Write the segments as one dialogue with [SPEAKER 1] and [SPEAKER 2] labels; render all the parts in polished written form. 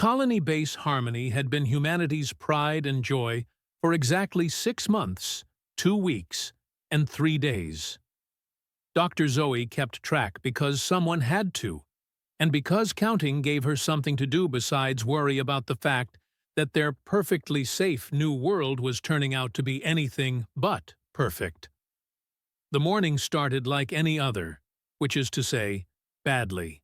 [SPEAKER 1] Colony base harmony had been humanity's pride and joy for exactly 6 months, 2 weeks, and 3 days. Dr. Zoe kept track because someone had to, and because counting gave her something to do besides worry about the fact that their perfectly safe new world was turning out to be anything but perfect. The morning started like any other, which is to say, badly.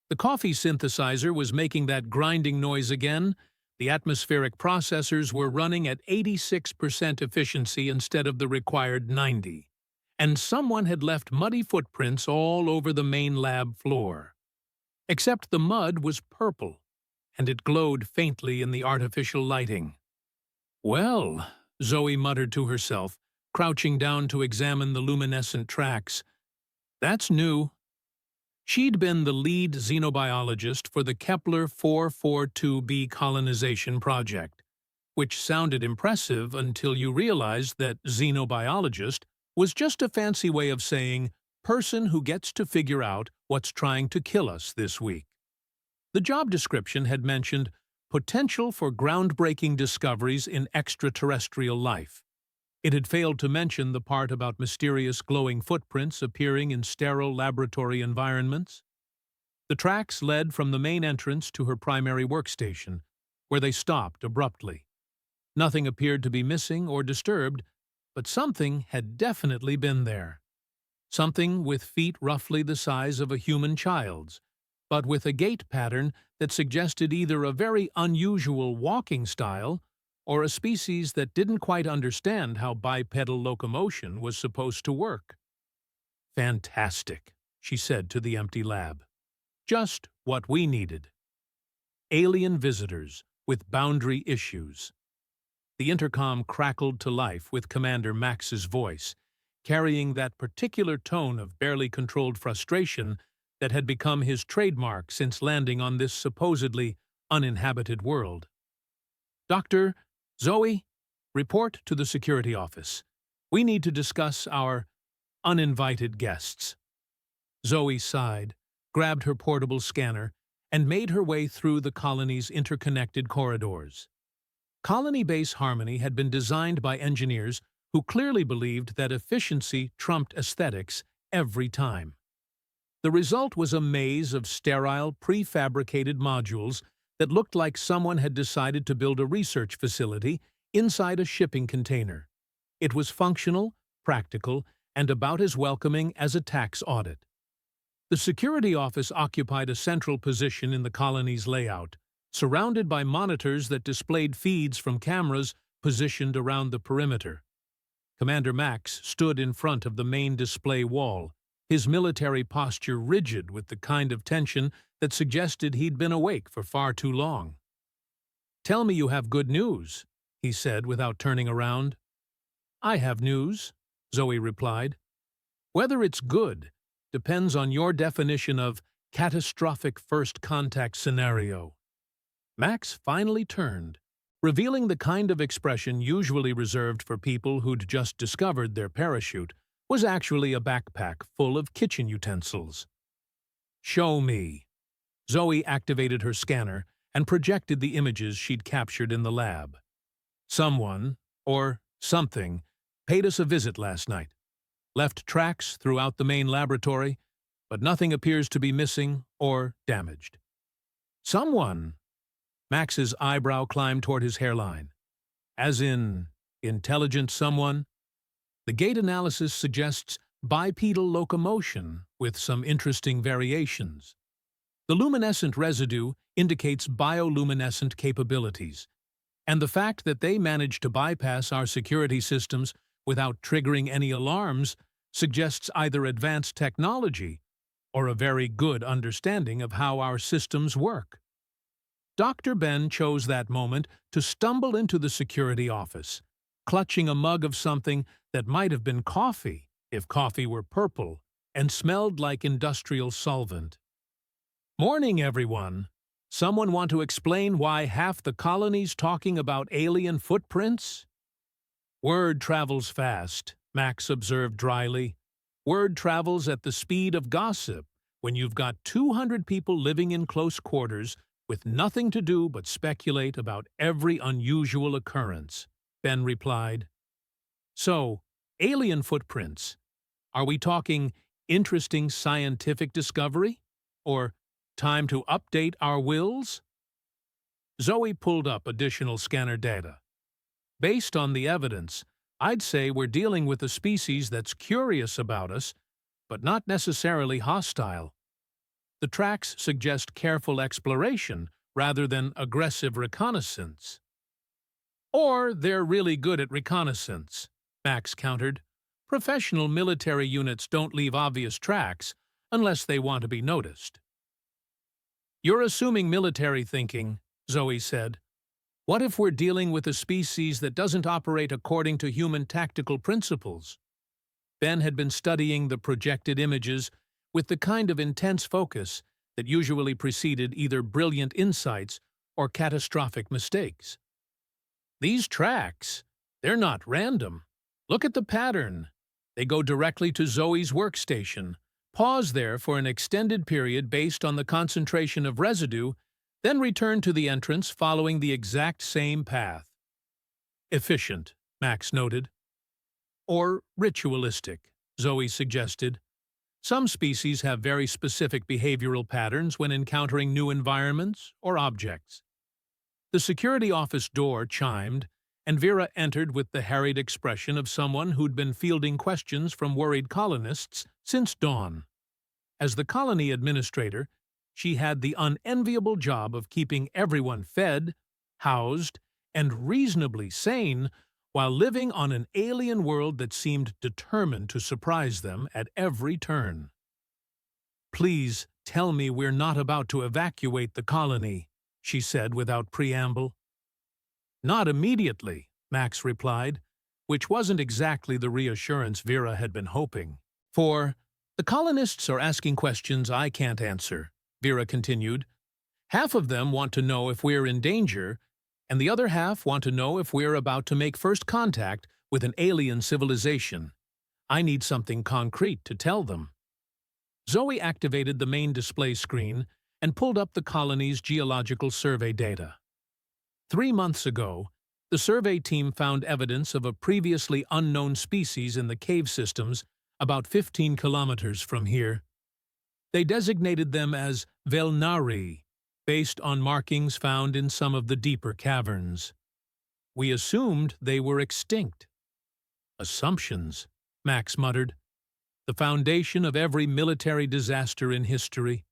[SPEAKER 1] The coffee synthesizer was making that grinding noise again, the atmospheric processors were running at 86% efficiency instead of the required 90%, and someone had left muddy footprints all over the main lab floor. Except the mud was purple, and it glowed faintly in the artificial lighting. "Well," Zoe muttered to herself, crouching down to examine the luminescent tracks, "that's new." She'd been the lead xenobiologist for the Kepler 442b colonization project, which sounded impressive until you realized that xenobiologist was just a fancy way of saying person who gets to figure out what's trying to kill us this week. The job description had mentioned potential for groundbreaking discoveries in extraterrestrial life. It had failed to mention the part about mysterious glowing footprints appearing in sterile laboratory environments. The tracks led from the main entrance to her primary workstation, where they stopped abruptly. Nothing appeared to be missing or disturbed, but something had definitely been there. Something with feet roughly the size of a human child's, but with a gait pattern that suggested either a very unusual walking style or a species that didn't quite understand how bipedal locomotion was supposed to work. "Fantastic," she said to the empty lab. "Just what we needed." Alien visitors with boundary issues. The intercom crackled to life with Commander Max's voice, carrying that particular tone of barely controlled frustration that had become his trademark since landing on this supposedly uninhabited world. "Dr. Zoe, report to the security office. We need to discuss our uninvited guests." Zoe sighed, grabbed her portable scanner, and made her way through the colony's interconnected corridors. Colony Base Harmony had been designed by engineers who clearly believed that efficiency trumped aesthetics every time. The result was a maze of sterile, prefabricated modules that looked like someone had decided to build a research facility inside a shipping container. It was functional, practical, and about as welcoming as a tax audit. The security office occupied a central position in the colony's layout, surrounded by monitors that displayed feeds from cameras positioned around the perimeter. Commander Max stood in front of the main display wall, his military posture rigid with the kind of tension that suggested he'd been awake for far too long. "Tell me you have good news," he said without turning around. "I have news," Zoe replied. "Whether it's good depends on your definition of catastrophic first contact scenario." Max finally turned, revealing the kind of expression usually reserved for people who'd just discovered their parachute was actually a backpack full of kitchen utensils. "Show me." Zoe activated her scanner and projected the images she'd captured in the lab. "Someone, or something, paid us a visit last night. Left tracks throughout the main laboratory, but nothing appears to be missing or damaged." "Someone?" Max's eyebrow climbed toward his hairline. "As in, intelligent someone?" The gait analysis suggests bipedal locomotion with some interesting variations. The luminescent residue indicates bioluminescent capabilities, and the fact that they managed to bypass our security systems without triggering any alarms suggests either advanced technology or a very good understanding of how our systems work. Dr. Ben chose that moment to stumble into the security office, clutching a mug of something that might have been coffee if coffee were purple and smelled like industrial solvent. "Morning, everyone. Someone want to explain why half the colony's talking about alien footprints?" "Word travels fast," Max observed dryly. "Word travels at the speed of gossip when you've got 200 people living in close quarters with nothing to do but speculate about every unusual occurrence, Ben replied. So, alien footprints. Are we talking interesting scientific discovery? Or time to update our wills? Zoe pulled up additional scanner data. Based on the evidence, I'd say we're dealing with a species that's curious about us, but not necessarily hostile. The tracks suggest careful exploration rather than aggressive reconnaissance. Or they're really good at reconnaissance, Max countered. Professional military units don't leave obvious tracks unless they want to be noticed. You're assuming military thinking, Zoe said. What if we're dealing with a species that doesn't operate according to human tactical principles? Ben had been studying the projected images with the kind of intense focus that usually preceded either brilliant insights or catastrophic mistakes. These tracks, they're not random. Look at the pattern. They go directly to Zoe's workstation, pause there for an extended period based on the concentration of residue, then return to the entrance following the exact same path. Efficient, Max noted. Or ritualistic, Zoe suggested. Some species have very specific behavioral patterns when encountering new environments or objects. The security office door chimed, and Vera entered with the harried expression of someone who'd been fielding questions from worried colonists since dawn. As the colony administrator, she had the unenviable job of keeping everyone fed, housed, and reasonably sane while living on an alien world that seemed determined to surprise them at every turn. "Please tell me we're not about to evacuate the colony," she said without preamble. "Not immediately," Max replied, which wasn't exactly the reassurance Vera had been hoping. "For the colonists are asking questions I can't answer," Vera continued. "Half of them want to know if we're in danger, and the other half want to know if we're about to make first contact with an alien civilization. I need something concrete to tell them." Zoe activated the main display screen and pulled up the colony's geological survey data. 3 months ago, the survey team found evidence of a previously unknown species in the cave systems about 15 kilometers from here. They designated them as Velnari, based on markings found in some of the deeper caverns. "We assumed they were extinct." "Assumptions," Max muttered. "The foundation of every military disaster in history."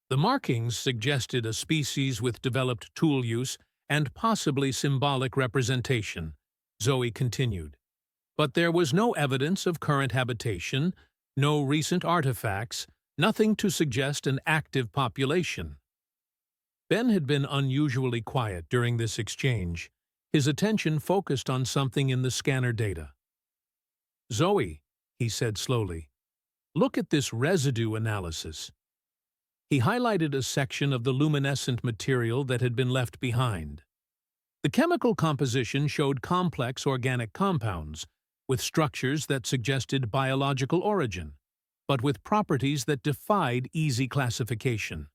[SPEAKER 1] The markings suggested a species with developed tool use and possibly symbolic representation, Zoe continued. But there was no evidence of current habitation, no recent artifacts, nothing to suggest an active population. Ben had been unusually quiet during this exchange, his attention focused on something in the scanner data. "Zoe," he said slowly, "look at this residue analysis." He highlighted a section of the luminescent material that had been left behind. The chemical composition showed complex organic compounds, with structures that suggested biological origin, but with properties that defied easy classification.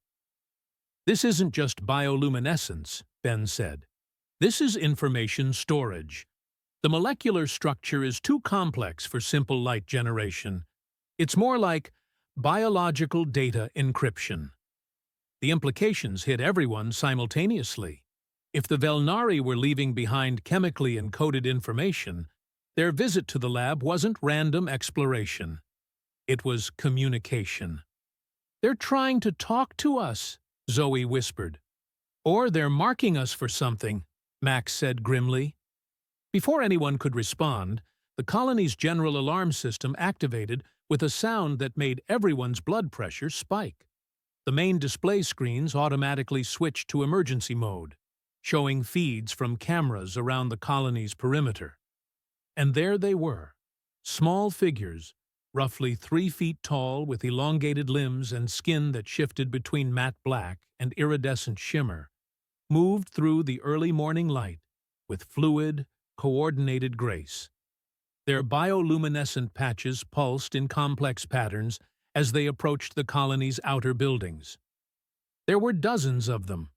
[SPEAKER 1] "This isn't just bioluminescence," Ben said. "This is information storage. The molecular structure is too complex for simple light generation. It's more like biological data encryption." The implications hit everyone simultaneously. If the Velnari were leaving behind chemically encoded information, their visit to the lab wasn't random exploration. It was communication. "They're trying to talk to us," Zoe whispered. "Or they're marking us for something," Max said grimly. Before anyone could respond, the colony's general alarm system activated with a sound that made everyone's blood pressure spike. The main display screens automatically switched to emergency mode, showing feeds from cameras around the colony's perimeter. And there they were, small figures, roughly 3 feet tall with elongated limbs and skin that shifted between matte black and iridescent shimmer, moved through the early morning light with fluid, coordinated grace. Their bioluminescent patches pulsed in complex patterns as they approached the colony's outer buildings. There were dozens of them.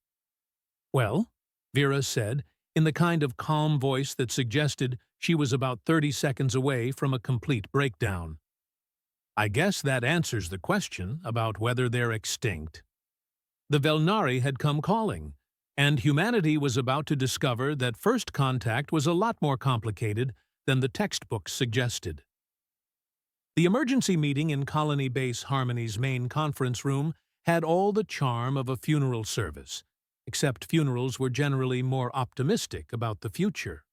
[SPEAKER 1] "Well," Vera said, in the kind of calm voice that suggested she was about 30 seconds away from a complete breakdown. "I guess that answers the question about whether they're extinct." The Velnari had come calling, and humanity was about to discover that first contact was a lot more complicated than the textbooks suggested. The emergency meeting in Colony Base Harmony's main conference room had all the charm of a funeral service, except funerals were generally more optimistic about the future.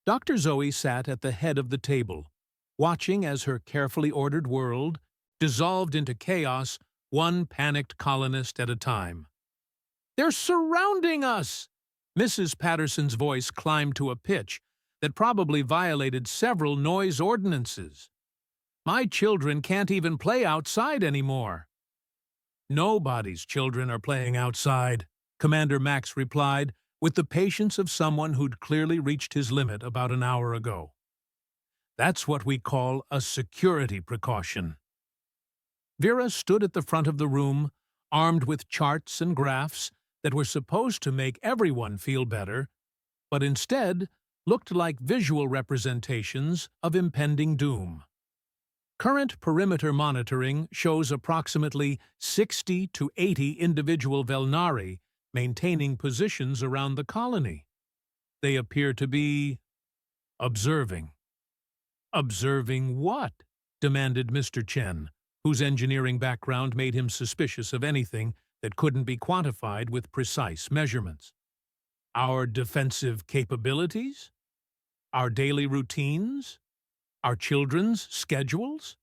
[SPEAKER 1] Dr. Zoe sat at the head of the table, watching as her carefully ordered world dissolved into chaos, one panicked colonist at a time. "They're surrounding us!" Mrs. Patterson's voice climbed to a pitch that probably violated several noise ordinances. "My children can't even play outside anymore." "Nobody's children are playing outside," Commander Max replied, with the patience of someone who'd clearly reached his limit about an hour ago. "That's what we call a security precaution." Vera stood at the front of the room, armed with charts and graphs that were supposed to make everyone feel better, but instead looked like visual representations of impending doom. Current perimeter monitoring shows approximately 60 to 80 individual Velnari maintaining positions around the colony. They appear to be observing. "Observing what?" demanded Mr. Chen, whose engineering background made him suspicious of anything that couldn't be quantified with precise measurements. "Our defensive capabilities? Our daily routines? Our children's schedules?"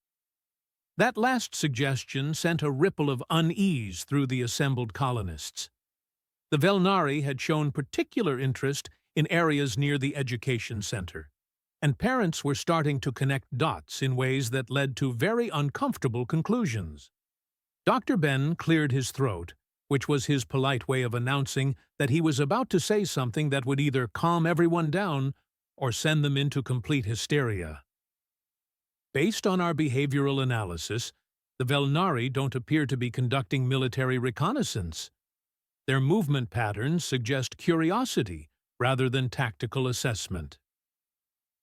[SPEAKER 1] That last suggestion sent a ripple of unease through the assembled colonists. The Velnari had shown particular interest in areas near the education center, and parents were starting to connect dots in ways that led to very uncomfortable conclusions. Dr. Ben cleared his throat, which was his polite way of announcing that he was about to say something that would either calm everyone down or send them into complete hysteria. "Based on our behavioral analysis, the Velnari don't appear to be conducting military reconnaissance. Their movement patterns suggest curiosity rather than tactical assessment."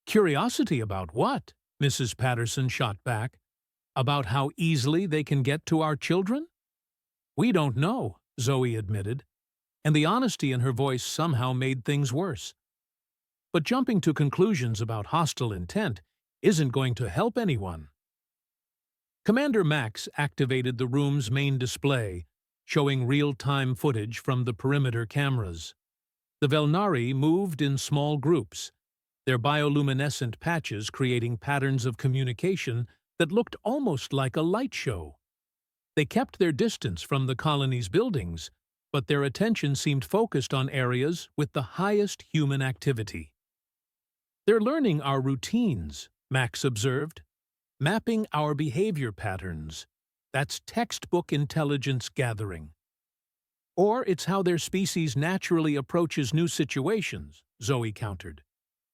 [SPEAKER 1] "Curiosity about what?" Mrs. Patterson shot back. "About how easily they can get to our children?" "We don't know," Zoe admitted, and the honesty in her voice somehow made things worse. "But jumping to conclusions about hostile intent isn't going to help anyone." Commander Max activated the room's main display, showing real-time footage from the perimeter cameras. The Velnari moved in small groups, their bioluminescent patches creating patterns of communication that looked almost like a light show. They kept their distance from the colony's buildings, but their attention seemed focused on areas with the highest human activity. "They're learning our routines," Max observed, "mapping our behavior patterns. That's textbook intelligence gathering." "Or it's how their species naturally approaches new situations," Zoe countered.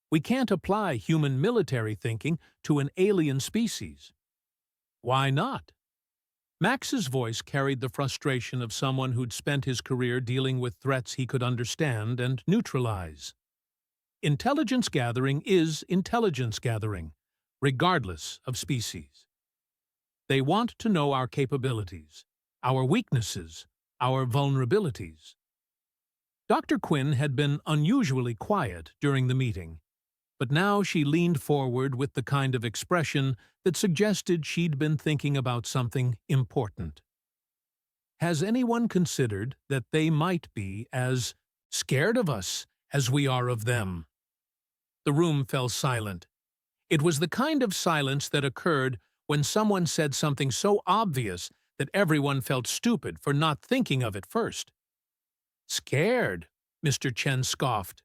[SPEAKER 1] "We can't apply human military thinking to an alien species." "Why not?" Max's voice carried the frustration of someone who'd spent his career dealing with threats he could understand and neutralize. Intelligence gathering is intelligence gathering, regardless of species. They want to know our capabilities, our weaknesses, our vulnerabilities. Dr. Quinn had been unusually quiet during the meeting, but now she leaned forward with the kind of expression that suggested she'd been thinking about something important. "Has anyone considered that they might be as scared of us as we are of them?" The room fell silent. It was the kind of silence that occurred when someone said something so obvious that everyone felt stupid for not thinking of it first. "Scared?" Mr. Chen scoffed.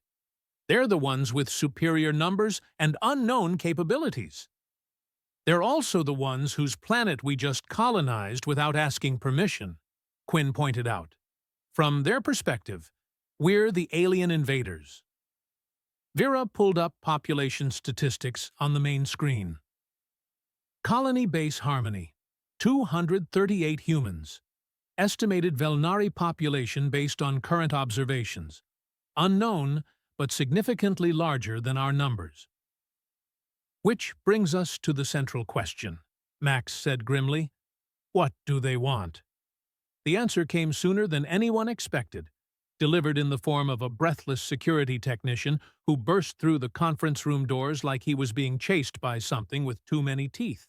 [SPEAKER 1] "They're the ones with superior numbers and unknown capabilities. They're also the ones whose planet we just colonized without asking permission," Quinn pointed out. "From their perspective, we're the alien invaders." Vera pulled up population statistics on the main screen. Colony Base Harmony, 238 humans. estimated Velnari population based on current observations. Unknown, but significantly larger than our numbers. Which brings us to the central question, Max said grimly. What do they want? The answer came sooner than anyone expected, delivered in the form of a breathless security technician who burst through the conference room doors like he was being chased by something with too many teeth.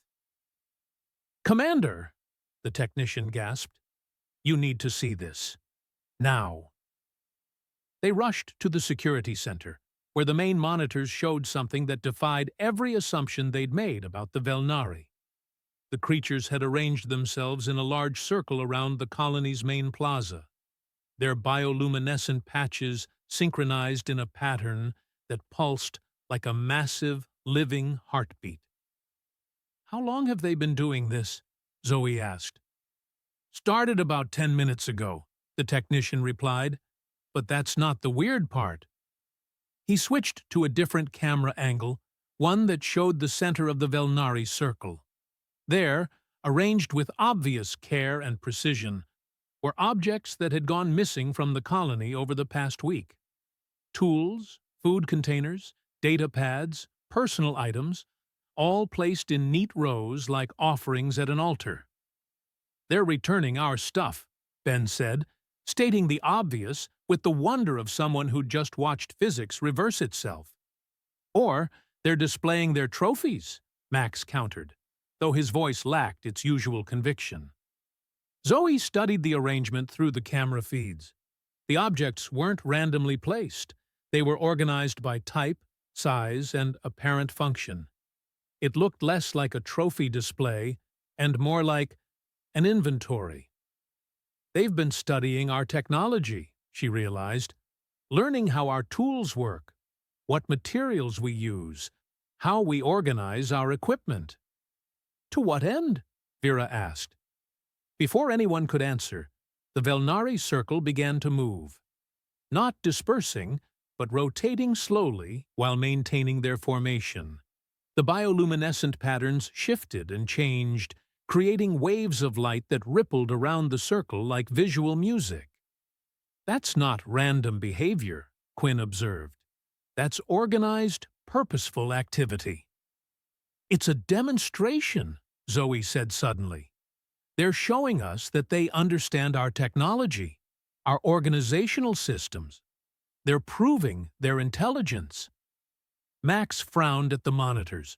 [SPEAKER 1] "Commander," the technician gasped, "you need to see this. Now." They rushed to the security center, where the main monitors showed something that defied every assumption they'd made about the Velnari. The creatures had arranged themselves in a large circle around the colony's main plaza, their bioluminescent patches synchronized in a pattern that pulsed like a massive, living heartbeat. "How long have they been doing this?" Zoe asked. "Started about 10 minutes ago," the technician replied. "But that's not the weird part." He switched to a different camera angle, one that showed the center of the Velnari circle. There, arranged with obvious care and precision, were objects that had gone missing from the colony over the past week. Tools, food containers, data pads, personal items, all placed in neat rows like offerings at an altar. "They're returning our stuff," Ben said, stating the obvious with the wonder of someone who'd just watched physics reverse itself. "Or they're displaying their trophies," Max countered, though his voice lacked its usual conviction. Zoe studied the arrangement through the camera feeds. The objects weren't randomly placed. They were organized by type, size, and apparent function. It looked less like a trophy display and more like an inventory. "They've been studying our technology," she realized, "learning how our tools work, what materials we use, how we organize our equipment." "To what end?" Vera asked. Before anyone could answer, the Velnari circle began to move. Not dispersing, but rotating slowly while maintaining their formation. The bioluminescent patterns shifted and changed, creating waves of light that rippled around the circle like visual music. "That's not random behavior," Quinn observed. "That's organized, purposeful activity." "It's a demonstration," Zoe said suddenly. "They're showing us that they understand our technology, our organizational systems. They're proving their intelligence." Max frowned at the monitors.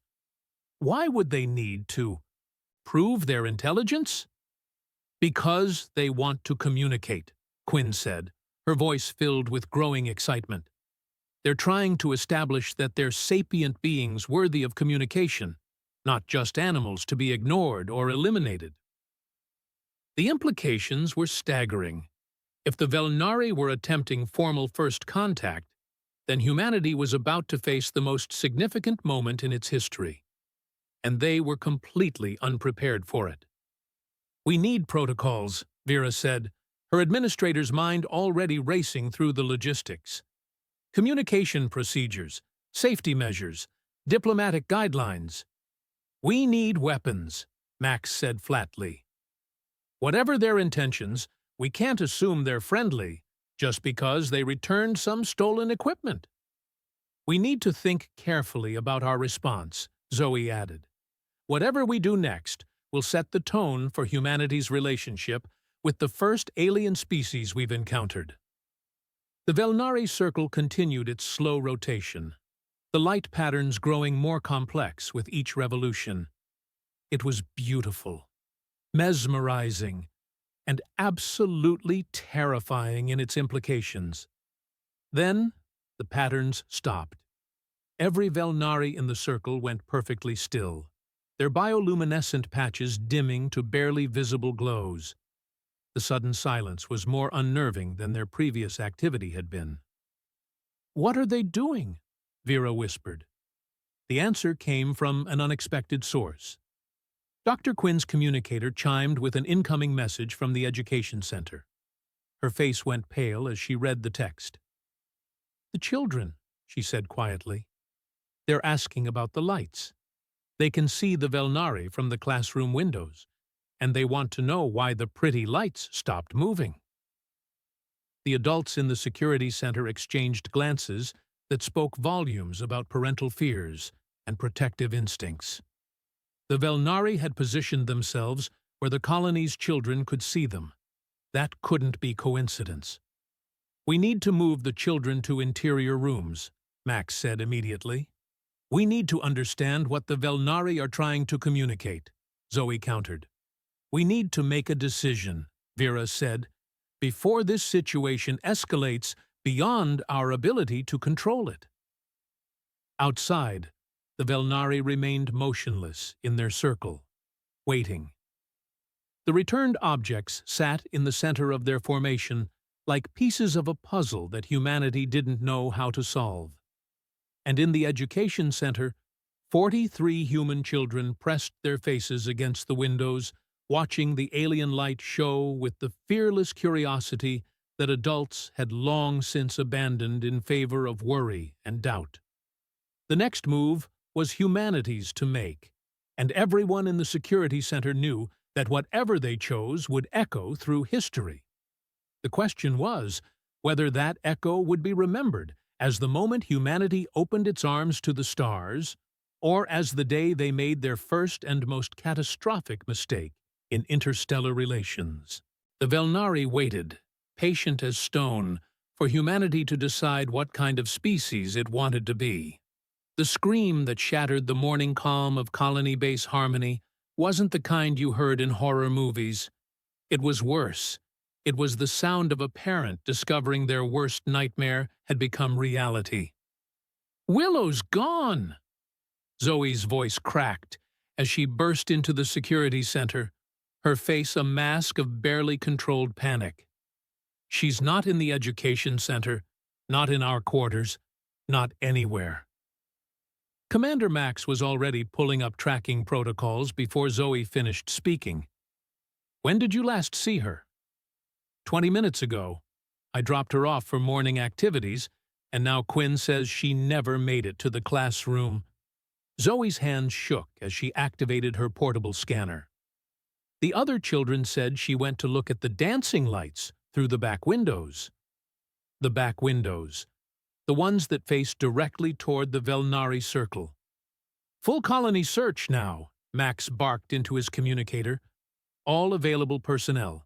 [SPEAKER 1] Why would they need to prove their intelligence? "Because they want to communicate," Quinn said, her voice filled with growing excitement. "They're trying to establish that they're sapient beings worthy of communication, not just animals to be ignored or eliminated." The implications were staggering. If the Velnari were attempting formal first contact, then humanity was about to face the most significant moment in its history. And they were completely unprepared for it. "We need protocols," Vera said, her administrator's mind already racing through the logistics. "Communication procedures, safety measures, diplomatic guidelines." "We need weapons," Max said flatly. "Whatever their intentions, we can't assume they're friendly just because they returned some stolen equipment." "We need to think carefully about our response," Zoe added. "Whatever we do next will set the tone for humanity's relationship with the first alien species we've encountered." The Velnari circle continued its slow rotation, the light patterns growing more complex with each revolution. It was beautiful, mesmerizing, and absolutely terrifying in its implications. Then, the patterns stopped. Every Velnari in the circle went perfectly still, their bioluminescent patches dimming to barely visible glows. The sudden silence was more unnerving than their previous activity had been. "What are they doing?" Vera whispered. The answer came from an unexpected source. Dr. Quinn's communicator chimed with an incoming message from the education center. Her face went pale as she read the text. "The children," she said quietly. "They're asking about the lights. They can see the Velnari from the classroom windows, and they want to know why the pretty lights stopped moving. The adults in the security center exchanged glances that spoke volumes about parental fears and protective instincts. The Velnari had positioned themselves where the colony's children could see them. That couldn't be coincidence. "We need to move the children to interior rooms," Max said immediately. "We need to understand what the Velnari are trying to communicate," Zoe countered. "We need to make a decision," Vera said, "before this situation escalates beyond our ability to control it." Outside, the Velnari remained motionless in their circle, waiting. The returned objects sat in the center of their formation like pieces of a puzzle that humanity didn't know how to solve. And in the education center, 43 human children pressed their faces against the windows, watching the alien light show with the fearless curiosity that adults had long since abandoned in favor of worry and doubt. The next move was humanity's to make, and everyone in the security center knew that whatever they chose would echo through history. The question was whether that echo would be remembered as the moment humanity opened its arms to the stars, or as the day they made their first and most catastrophic mistake in interstellar relations. The Velnari waited, patient as stone, for humanity to decide what kind of species it wanted to be. The scream that shattered the morning calm of colony base harmony wasn't the kind you heard in horror movies. It was worse. It was the sound of a parent discovering their worst nightmare had become reality. "Willow's gone!" Zoe's voice cracked as she burst into the security center, her face a mask of barely controlled panic. "She's not in the education center, not in our quarters, not anywhere." Commander Max was already pulling up tracking protocols before Zoe finished speaking. "When did you last see her?" 20 minutes ago. I dropped her off for morning activities, and now Quinn says she never made it to the classroom." Zoe's hands shook as she activated her portable scanner. "The other children said she went to look at the dancing lights through the back windows." The back windows. The ones that faced directly toward the Velnari circle. "Full colony search now," Max barked into his communicator. "All available personnel.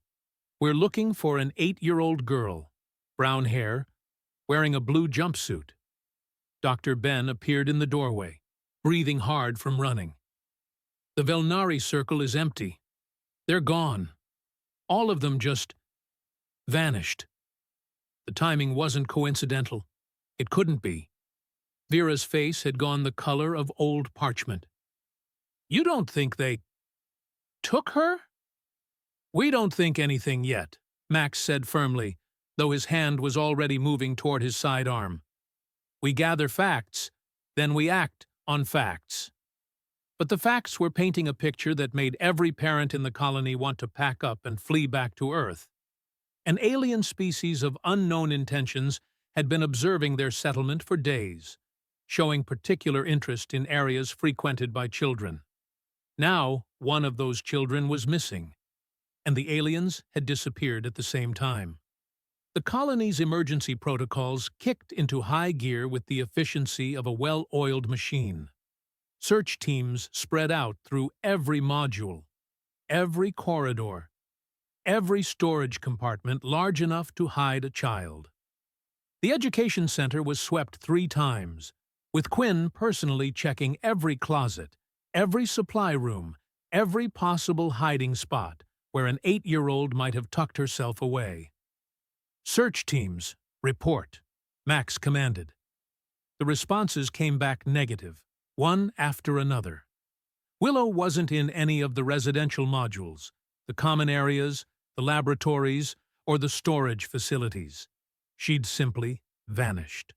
[SPEAKER 1] We're looking for an 8-year-old girl, brown hair, wearing a blue jumpsuit." Dr. Ben appeared in the doorway, breathing hard from running. "The Velnari circle is empty. They're gone. All of them just vanished." The timing wasn't coincidental. It couldn't be. Vera's face had gone the color of old parchment. "You don't think they took her?" "We don't think anything yet," Max said firmly, though his hand was already moving toward his sidearm. "We gather facts, then we act on facts." But the facts were painting a picture that made every parent in the colony want to pack up and flee back to Earth. An alien species of unknown intentions had been observing their settlement for days, showing particular interest in areas frequented by children. Now, one of those children was missing, and the aliens had disappeared at the same time. The colony's emergency protocols kicked into high gear with the efficiency of a well-oiled machine. Search teams spread out through every module, every corridor, every storage compartment large enough to hide a child. The education center was swept 3 times, with Quinn personally checking every closet, every supply room, every possible hiding spot where an 8-year-old might have tucked herself away. "Search teams, report," Max commanded. The responses came back negative, one after another. Willow wasn't in any of the residential modules, the common areas, the laboratories, or the storage facilities. She'd simply vanished.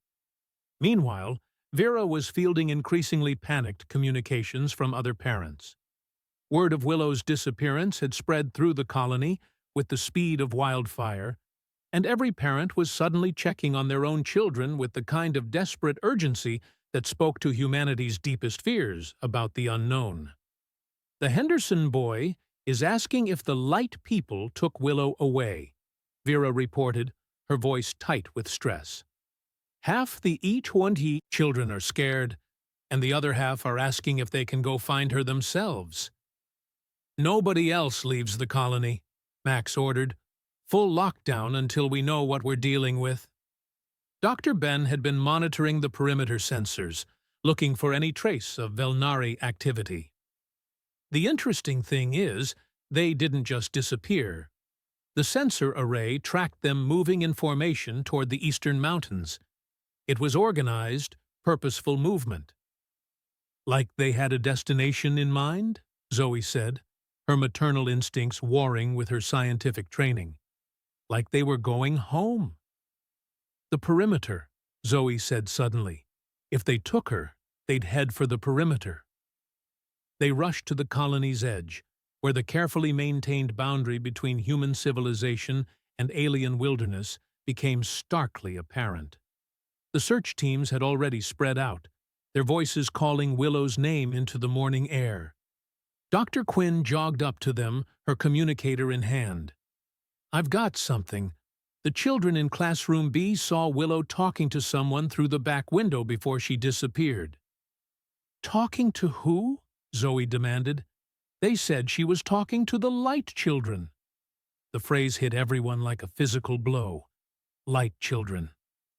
[SPEAKER 1] Meanwhile, Vera was fielding increasingly panicked communications from other parents. Word of Willow's disappearance had spread through the colony with the speed of wildfire, and every parent was suddenly checking on their own children with the kind of desperate urgency that spoke to humanity's deepest fears about the unknown. The Henderson boy, is asking if the light people took Willow away, Vera reported, her voice tight with stress. Half the E20 children are scared, and the other half are asking if they can go find her themselves. Nobody else leaves the colony, Max ordered. Full lockdown until we know what we're dealing with. Dr. Ben had been monitoring the perimeter sensors, looking for any trace of Velnari activity. The interesting thing is, they didn't just disappear. The sensor array tracked them moving in formation toward the eastern mountains. It was organized, purposeful movement. Like they had a destination in mind, Zoe said, her maternal instincts warring with her scientific training. Like they were going home. The perimeter, Zoe said suddenly. If they took her, they'd head for the perimeter. They rushed to the colony's edge, where the carefully maintained boundary between human civilization and alien wilderness became starkly apparent. The search teams had already spread out, their voices calling Willow's name into the morning air. Dr. Quinn jogged up to them, her communicator in hand. "I've got something. The children in classroom B saw Willow talking to someone through the back window before she disappeared." "Talking to who?" Zoe demanded. "They said she was talking to the light children." The phrase hit everyone like a physical blow. Light children.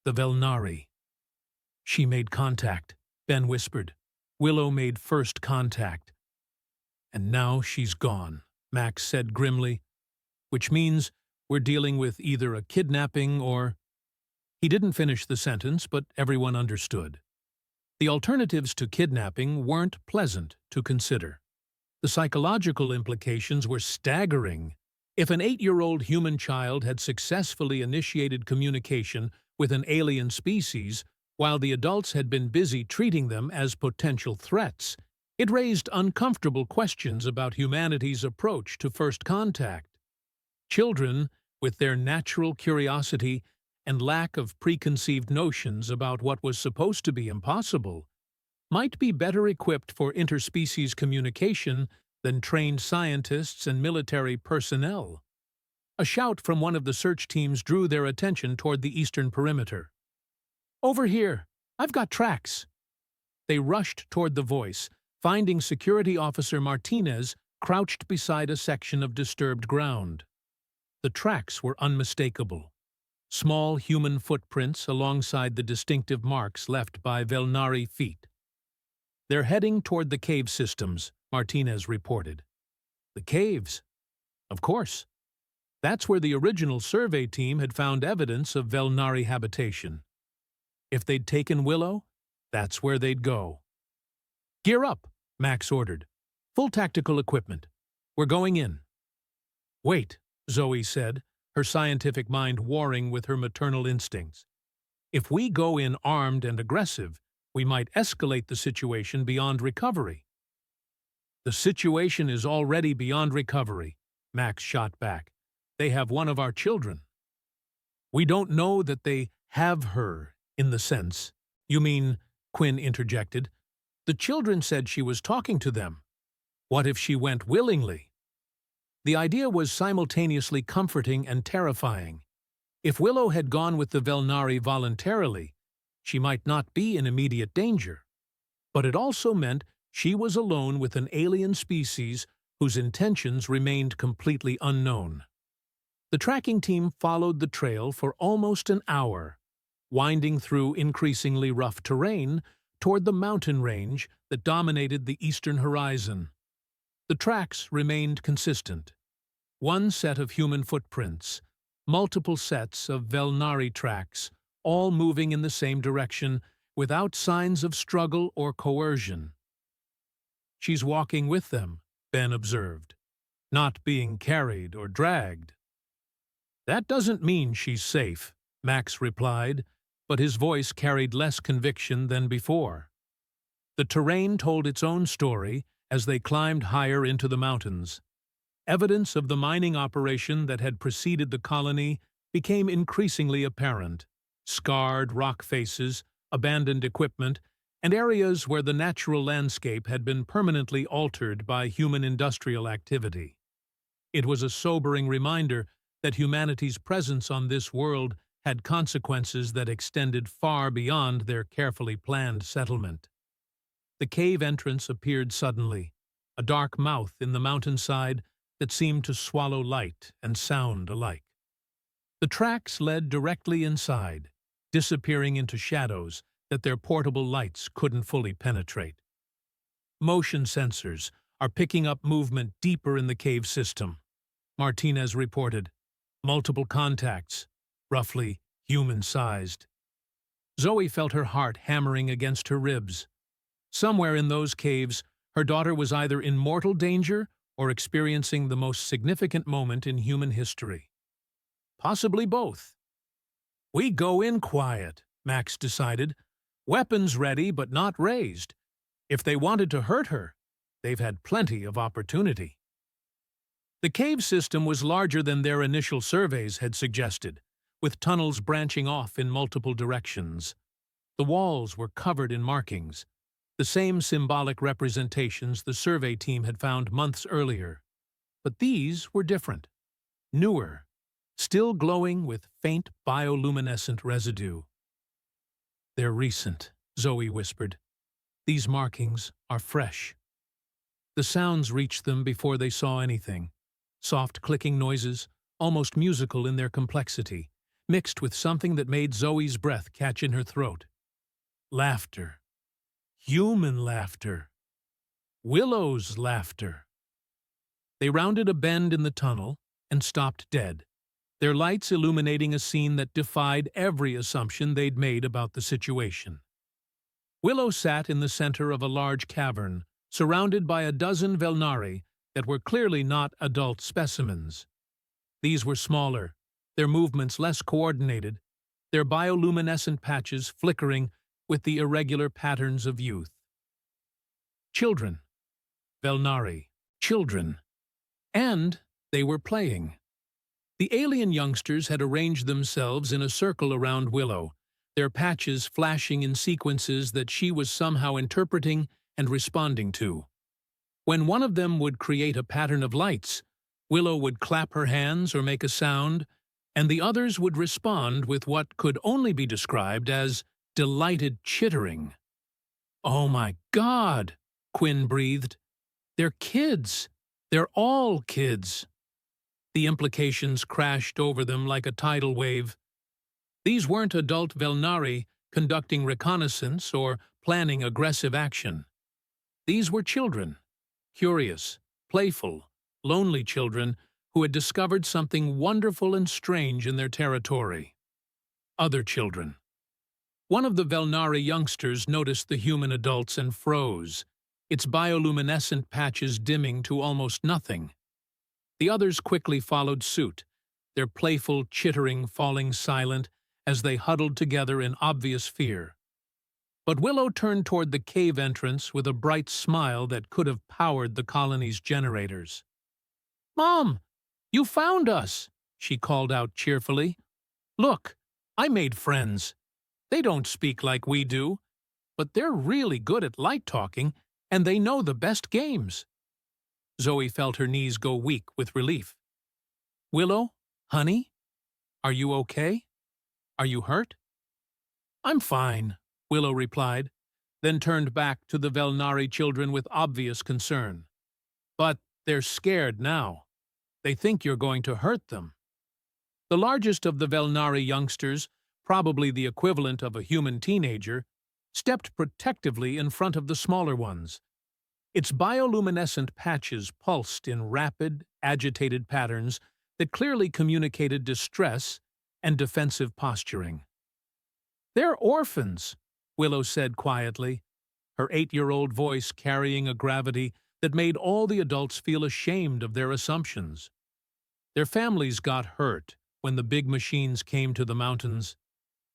[SPEAKER 1] The Velnari. "She made contact," Ben whispered. "Willow made first contact." "And now she's gone," Max said grimly. "Which means we're dealing with either a kidnapping or—" He didn't finish the sentence, but everyone understood. The alternatives to kidnapping weren't pleasant to consider. The psychological implications were staggering. If an 8-year-old human child had successfully initiated communication with an alien species while the adults had been busy treating them as potential threats, it raised uncomfortable questions about humanity's approach to first contact. Children, with their natural curiosity and lack of preconceived notions about what was supposed to be impossible, might be better equipped for interspecies communication than trained scientists and military personnel. A shout from one of the search teams drew their attention toward the eastern perimeter. "Over here! I've got tracks!" They rushed toward the voice, finding Security Officer Martinez crouched beside a section of disturbed ground. The tracks were unmistakable. Small human footprints alongside the distinctive marks left by Velnari feet. "They're heading toward the cave systems," Martinez reported. "The caves?" "Of course. That's where the original survey team had found evidence of Velnari habitation. If they'd taken Willow, that's where they'd go." "Gear up," Max ordered. "Full tactical equipment. We're going in." "Wait," Zoe said, her scientific mind warring with her maternal instincts. "If we go in armed and aggressive, we might escalate the situation beyond recovery." "The situation is already beyond recovery," Max shot back. "They have one of our children." "We don't know that they have her, in the sense." "You mean," Quinn interjected, "the children said she was talking to them. What if she went willingly?" The idea was simultaneously comforting and terrifying. If Willow had gone with the Velnari voluntarily, she might not be in immediate danger. But it also meant she was alone with an alien species whose intentions remained completely unknown. The tracking team followed the trail for almost an hour, winding through increasingly rough terrain toward the mountain range that dominated the eastern horizon. The tracks remained consistent. One set of human footprints, multiple sets of Velnari tracks, all moving in the same direction without signs of struggle or coercion. "She's walking with them," Ben observed, "not being carried or dragged." "That doesn't mean she's safe," Max replied, but his voice carried less conviction than before. The terrain told its own story as they climbed higher into the mountains. Evidence of the mining operation that had preceded the colony became increasingly apparent. Scarred rock faces, abandoned equipment, and areas where the natural landscape had been permanently altered by human industrial activity. It was a sobering reminder that humanity's presence on this world had consequences that extended far beyond their carefully planned settlement. The cave entrance appeared suddenly, a dark mouth in the mountainside that seemed to swallow light and sound alike. The tracks led directly inside, disappearing into shadows that their portable lights couldn't fully penetrate. Motion sensors are picking up movement deeper in the cave system, Martinez reported. Multiple contacts, roughly human-sized. Zoe felt her heart hammering against her ribs. Somewhere in those caves, her daughter was either in mortal danger or experiencing the most significant moment in human history. Possibly both. We go in quiet, Max decided. Weapons ready but not raised. If they wanted to hurt her, they've had plenty of opportunity. The cave system was larger than their initial surveys had suggested, with tunnels branching off in multiple directions. The walls were covered in markings, the same symbolic representations the survey team had found months earlier. But these were different, newer, still glowing with faint bioluminescent residue. They're recent, Zoe whispered. These markings are fresh. The sounds reached them before they saw anything. Soft clicking noises, almost musical in their complexity, mixed with something that made Zoe's breath catch in her throat. Laughter. Human laughter. Willow's laughter. They rounded a bend in the tunnel and stopped dead, their lights illuminating a scene that defied every assumption they'd made about the situation. Willow sat in the center of a large cavern, surrounded by a dozen Velnari that were clearly not adult specimens. These were smaller, their movements less coordinated, their bioluminescent patches flickering with the irregular patterns of youth. Children. Velnari. Children. And they were playing. The alien youngsters had arranged themselves in a circle around Willow, their patches flashing in sequences that she was somehow interpreting and responding to. When one of them would create a pattern of lights, Willow would clap her hands or make a sound, and the others would respond with what could only be described as delighted chittering. "Oh my God," Quinn breathed. "They're kids. They're all kids." The implications crashed over them like a tidal wave. These weren't adult Velnari conducting reconnaissance or planning aggressive action. These were children. Curious, playful, lonely children who had discovered something wonderful and strange in their territory. Other children. One of the Velnari youngsters noticed the human adults and froze, its bioluminescent patches dimming to almost nothing. The others quickly followed suit, their playful chittering falling silent as they huddled together in obvious fear. But Willow turned toward the cave entrance with a bright smile that could have powered the colony's generators. "Mom, you found us," she called out cheerfully. "Look, I made friends. They don't speak like we do, but they're really good at light talking, and they know the best games." Zoe felt her knees go weak with relief. "Willow, honey, are you okay? Are you hurt?" "I'm fine," Willow replied, then turned back to the Velnari children with obvious concern. "But they're scared now. They think you're going to hurt them." The largest of the Velnari youngsters, probably the equivalent of a human teenager, stepped protectively in front of the smaller ones. Its bioluminescent patches pulsed in rapid, agitated patterns that clearly communicated distress and defensive posturing. "They're orphans," Willow said quietly, her 8-year-old voice carrying a gravity that made all the adults feel ashamed of their assumptions. "Their families got hurt when the big machines came to the mountains.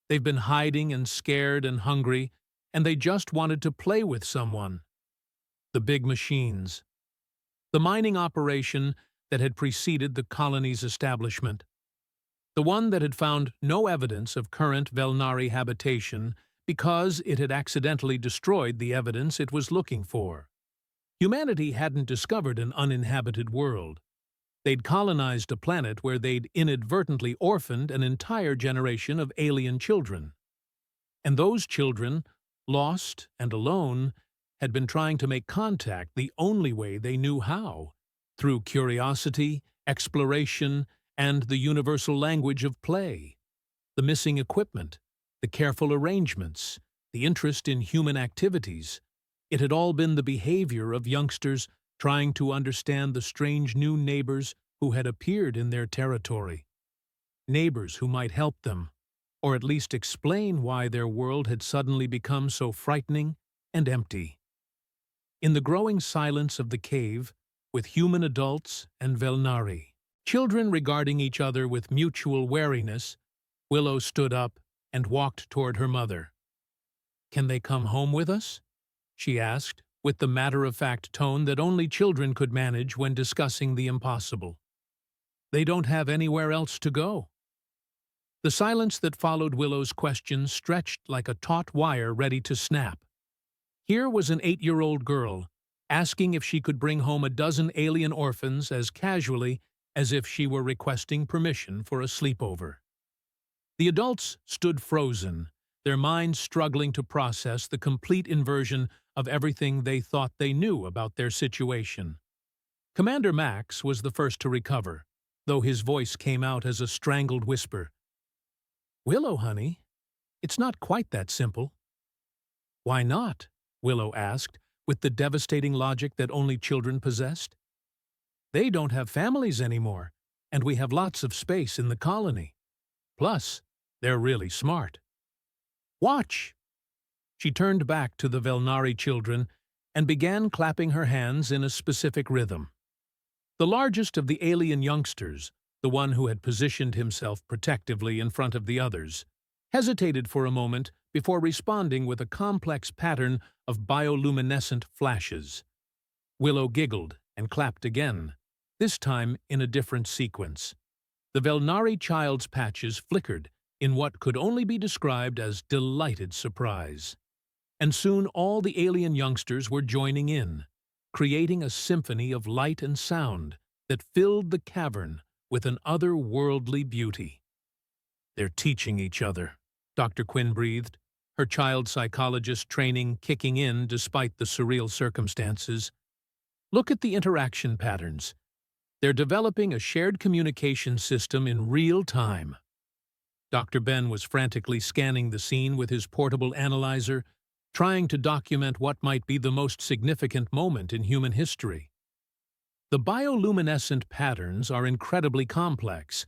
[SPEAKER 1] They've been hiding and scared and hungry, and they just wanted to play with someone." The big machines. The mining operation that had preceded the colony's establishment. The one that had found no evidence of current Velnari habitation because it had accidentally destroyed the evidence it was looking for. Humanity hadn't discovered an uninhabited world. They'd colonized a planet where they'd inadvertently orphaned an entire generation of alien children. And those children, lost and alone, had been trying to make contact the only way they knew how, through curiosity, exploration, and the universal language of play. The missing equipment, the careful arrangements, the interest in human activities. It had all been the behavior of youngsters trying to understand the strange new neighbors who had appeared in their territory. Neighbors who might help them, or at least explain why their world had suddenly become so frightening and empty. In the growing silence of the cave, with human adults and Velnari, children regarding each other with mutual wariness, Willow stood up and walked toward her mother. "Can they come home with us?" she asked, with the matter-of-fact tone that only children could manage when discussing the impossible. "They don't have anywhere else to go." The silence that followed Willow's question stretched like a taut wire ready to snap. Here was an 8-year-old girl, asking if she could bring home a dozen alien orphans as casually as if she were requesting permission for a sleepover. The adults stood frozen, their minds struggling to process the complete inversion of everything they thought they knew about their situation. Commander Max was the first to recover, though his voice came out as a strangled whisper. "Willow, honey, it's not quite that simple." "Why not?" Willow asked, with the devastating logic that only children possessed. "They don't have families anymore, and we have lots of space in the colony. Plus, they're really smart. Watch!" She turned back to the Velnari children and began clapping her hands in a specific rhythm. The largest of the alien youngsters, the one who had positioned himself protectively in front of the others, hesitated for a moment before responding with a complex pattern of bioluminescent flashes. Willow giggled and clapped again, this time in a different sequence. The Velnari child's patches flickered in what could only be described as delighted surprise. And soon all the alien youngsters were joining in, creating a symphony of light and sound that filled the cavern with an otherworldly beauty. "They're teaching each other," Dr. Quinn breathed, her child psychologist training kicking in despite the surreal circumstances. "Look at the interaction patterns. They're developing a shared communication system in real time." Dr. Ben was frantically scanning the scene with his portable analyzer, trying to document what might be the most significant moment in human history. The bioluminescent patterns are incredibly complex.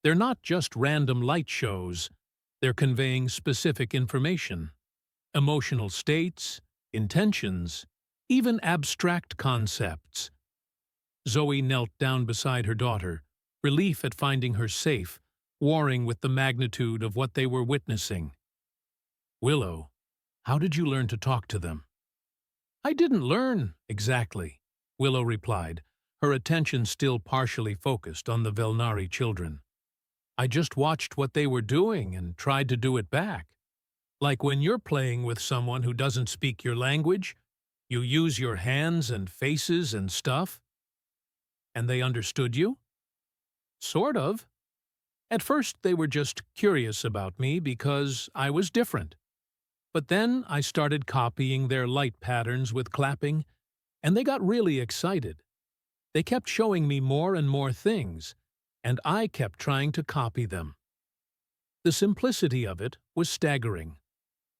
[SPEAKER 1] They're not just random light shows. They're conveying specific information, emotional states, intentions, even abstract concepts. Zoe knelt down beside her daughter, relief at finding her safe, warring with the magnitude of what they were witnessing. "Willow, how did you learn to talk to them?" "I didn't learn, exactly," Willow replied, her attention still partially focused on the Velnari children. "I just watched what they were doing and tried to do it back. Like when you're playing with someone who doesn't speak your language, you use your hands and faces and stuff." "And they understood you?" "Sort of. At first they were just curious about me because I was different. But then I started copying their light patterns with clapping, and they got really excited. They kept showing me more and more things, and I kept trying to copy them." The simplicity of it was staggering.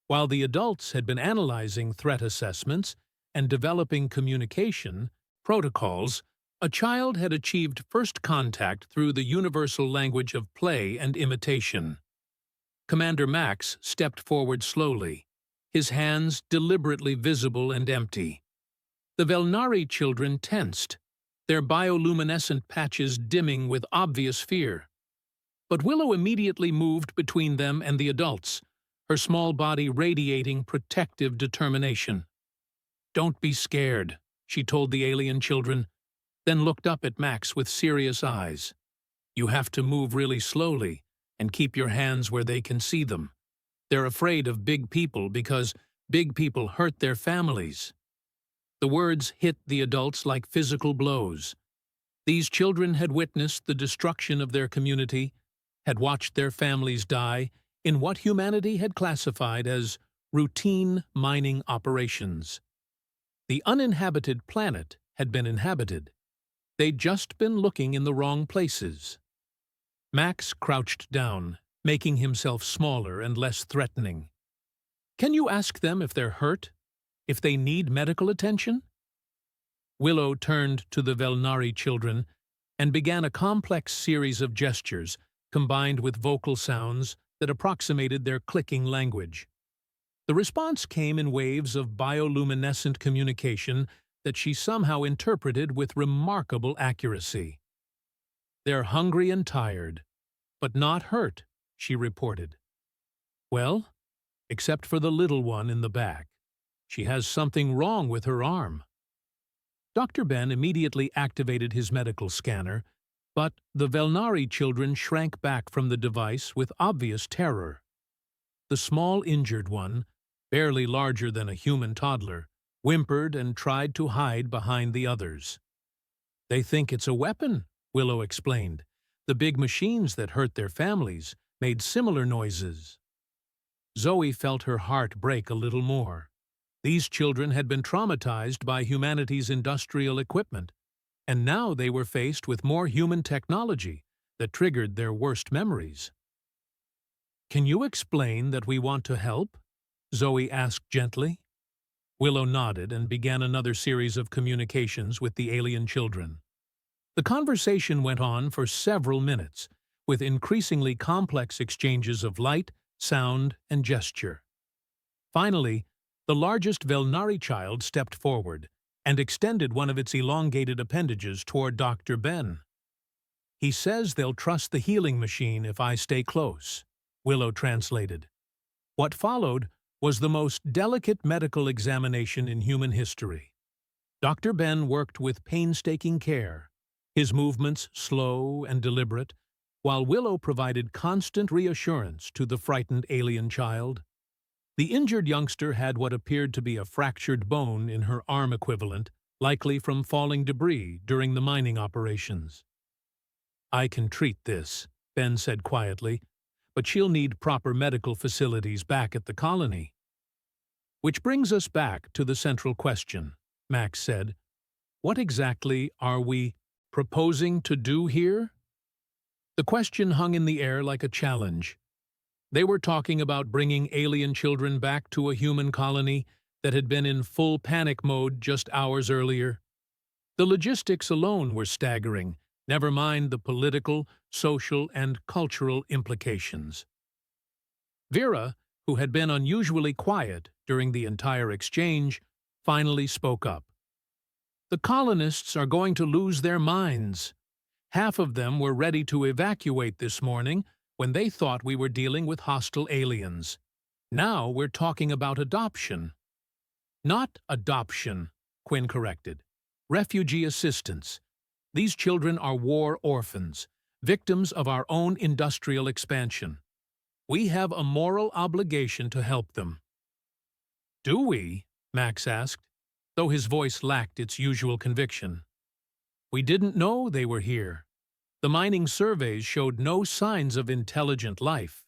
[SPEAKER 1] While the adults had been analyzing threat assessments and developing communication protocols, a child had achieved first contact through the universal language of play and imitation. Commander Max stepped forward slowly, his hands deliberately visible and empty. The Velnari children tensed, their bioluminescent patches dimming with obvious fear. But Willow immediately moved between them and the adults, her small body radiating protective determination. "Don't be scared," she told the alien children, then looked up at Max with serious eyes. "You have to move really slowly and keep your hands where they can see them. They're afraid of big people because big people hurt their families." The words hit the adults like physical blows. These children had witnessed the destruction of their community, had watched their families die in what humanity had classified as routine mining operations. The uninhabited planet had been inhabited. They'd just been looking in the wrong places. Max crouched down, making himself smaller and less threatening. "Can you ask them if they're hurt? If they need medical attention?" Willow turned to the Velnari children and began a complex series of gestures combined with vocal sounds that approximated their clicking language. The response came in waves of bioluminescent communication that she somehow interpreted with remarkable accuracy. "They're hungry and tired, but not hurt," she reported. "Well, except for the little one in the back. She has something wrong with her arm." Dr. Ben immediately activated his medical scanner, but the Velnari children shrank back from the device with obvious terror. The small injured one, barely larger than a human toddler, whimpered and tried to hide behind the others. "They think it's a weapon," Willow explained. "The big machines that hurt their families made similar noises." Zoe felt her heart break a little more. These children had been traumatized by humanity's industrial equipment, and now they were faced with more human technology that triggered their worst memories. "Can you explain that we want to help?" Zoe asked gently. Willow nodded and began another series of communications with the alien children. The conversation went on for several minutes, with increasingly complex exchanges of light, sound, and gesture. Finally, the largest Velnari child stepped forward and extended one of its elongated appendages toward Dr. Ben. "He says they'll trust the healing machine if I stay close," Willow translated. What followed was the most delicate medical examination in human history. Dr. Ben worked with painstaking care, his movements slow and deliberate, while Willow provided constant reassurance to the frightened alien child. The injured youngster had what appeared to be a fractured bone in her arm equivalent, likely from falling debris during the mining operations. "I can treat this," Ben said quietly, "but she'll need proper medical facilities back at the colony." "Which brings us back to the central question," Max said. "What exactly are we proposing to do here?" The question hung in the air like a challenge. They were talking about bringing alien children back to a human colony that had been in full panic mode just hours earlier. The logistics alone were staggering, never mind the political, social, and cultural implications. Vera, who had been unusually quiet during the entire exchange, finally spoke up. "The colonists are going to lose their minds. Half of them were ready to evacuate this morning when they thought we were dealing with hostile aliens. Now we're talking about adoption." "Not adoption," Quinn corrected. "Refugee assistance. These children are war orphans, victims of our own industrial expansion. We have a moral obligation to help them." "Do we?" Max asked, though his voice lacked its usual conviction. "We didn't know they were here. The mining surveys showed no signs of intelligent life."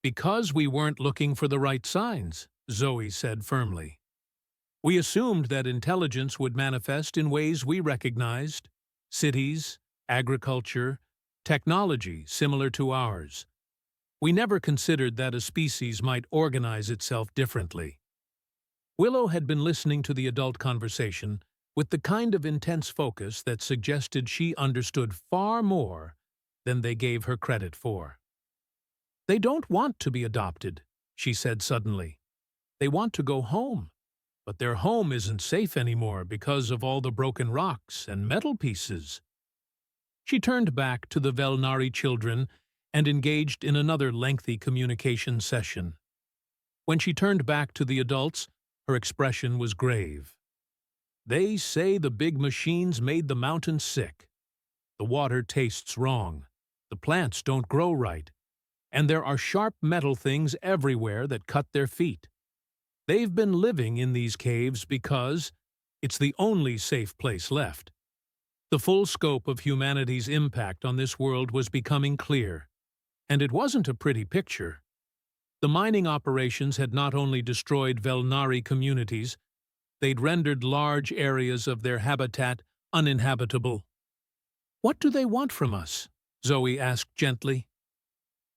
[SPEAKER 1] "Because we weren't looking for the right signs," Zoe said firmly. "We assumed that intelligence would manifest in ways we recognized: cities, agriculture, technology similar to ours. We never considered that a species might organize itself differently." Willow had been listening to the adult conversation with the kind of intense focus that suggested she understood far more than they gave her credit for. "They don't want to be adopted," she said suddenly. "They want to go home, but their home isn't safe anymore because of all the broken rocks and metal pieces." She turned back to the Velnari children and engaged in another lengthy communication session. When she turned back to the adults, her expression was grave. "They say the big machines made the mountains sick. The water tastes wrong. The plants don't grow right. And there are sharp metal things everywhere that cut their feet. They've been living in these caves because it's the only safe place left. The full scope of humanity's impact on this world was becoming clear, and it wasn't a pretty picture. The mining operations had not only destroyed Velnari communities, they'd rendered large areas of their habitat uninhabitable. "What do they want from us?" Zoe asked gently.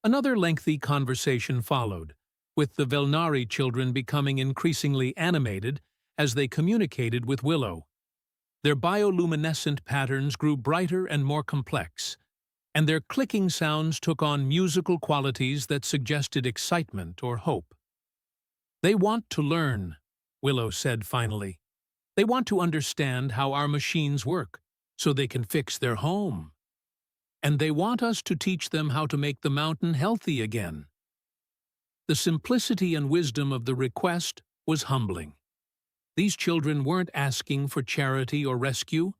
[SPEAKER 1] Another lengthy conversation followed, with the Velnari children becoming increasingly animated as they communicated with Willow. Their bioluminescent patterns grew brighter and more complex, and their clicking sounds took on musical qualities that suggested excitement or hope. "They want to learn," Willow said finally. "They want to understand how our machines work, so they can fix their home. And they want us to teach them how to make the mountain healthy again." The simplicity and wisdom of the request was humbling. These children weren't asking for charity or rescue.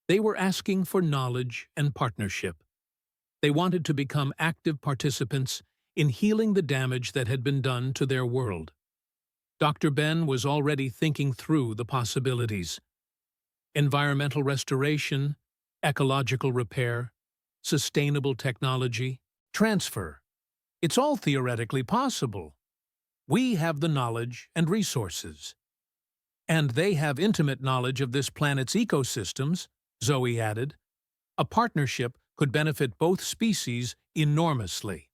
[SPEAKER 1] They were asking for knowledge and partnership. They wanted to become active participants in healing the damage that had been done to their world. Dr. Ben was already thinking through the possibilities. Environmental restoration, ecological repair, sustainable technology, transfer. It's all theoretically possible. We have the knowledge and resources. And they have intimate knowledge of this planet's ecosystems, Zoe added. A partnership could benefit both species enormously.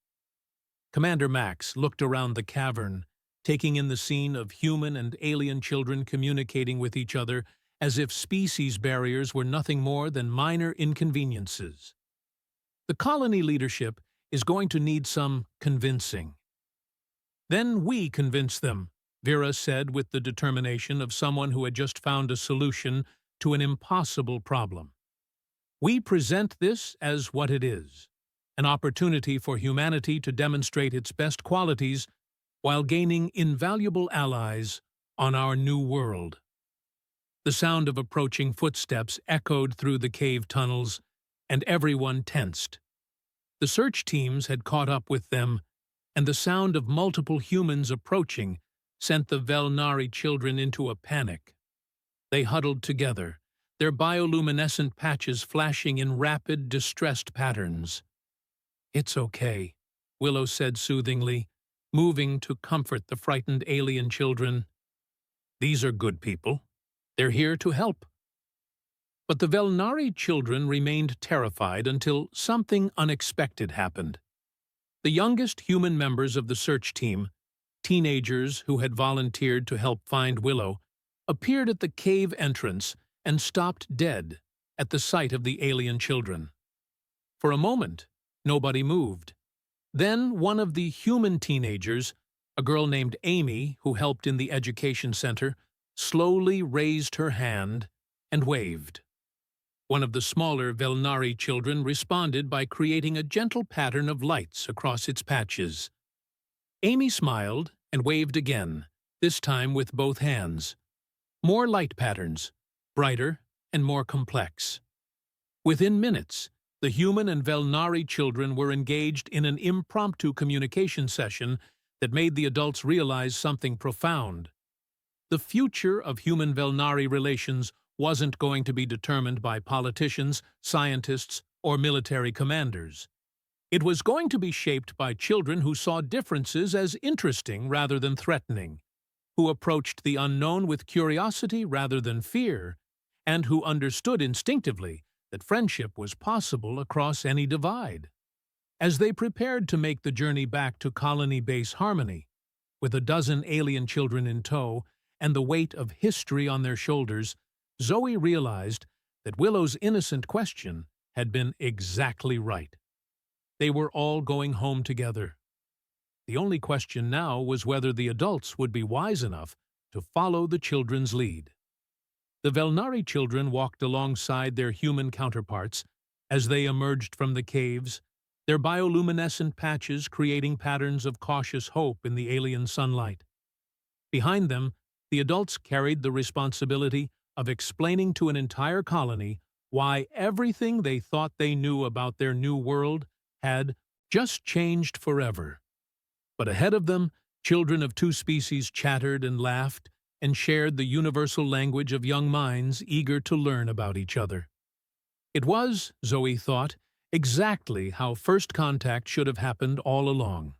[SPEAKER 1] Commander Max looked around the cavern, taking in the scene of human and alien children communicating with each other as if species barriers were nothing more than minor inconveniences. The colony leadership is going to need some convincing. "Then we convince them," Vera said with the determination of someone who had just found a solution to an impossible problem. "We present this as what it is, an opportunity for humanity to demonstrate its best qualities while gaining invaluable allies on our new world." The sound of approaching footsteps echoed through the cave tunnels, and everyone tensed. The search teams had caught up with them, and the sound of multiple humans approaching sent the Velnari children into a panic. They huddled together, their bioluminescent patches flashing in rapid, distressed patterns. "It's okay," Willow said soothingly, moving to comfort the frightened alien children. "These are good people. They're here to help." But the Velnari children remained terrified until something unexpected happened. The youngest human members of the search team, teenagers who had volunteered to help find Willow, appeared at the cave entrance and stopped dead at the sight of the alien children. For a moment, nobody moved. Then one of the human teenagers, a girl named Amy who helped in the education center, slowly raised her hand and waved. One of the smaller Velnari children responded by creating a gentle pattern of lights across its patches. Amy smiled and waved again, this time with both hands. More light patterns, brighter and more complex. Within minutes, the human and Velnari children were engaged in an impromptu communication session that made the adults realize something profound. The future of human-Velnari relations wasn't going to be determined by politicians, scientists, or military commanders. It was going to be shaped by children who saw differences as interesting rather than threatening, who approached the unknown with curiosity rather than fear, and who understood instinctively that friendship was possible across any divide. As they prepared to make the journey back to Colony Base Harmony, with a dozen alien children in tow and the weight of history on their shoulders, Zoe realized that Willow's innocent question had been exactly right. They were all going home together. The only question now was whether the adults would be wise enough to follow the children's lead. The Velnari children walked alongside their human counterparts as they emerged from the caves, their bioluminescent patches creating patterns of cautious hope in the alien sunlight. Behind them, the adults carried the responsibility of explaining to an entire colony why everything they thought they knew about their new world had just changed forever. But ahead of them, children of two species chattered and laughed and shared the universal language of young minds eager to learn about each other. It was, Zoe thought, exactly how first contact should have happened all along.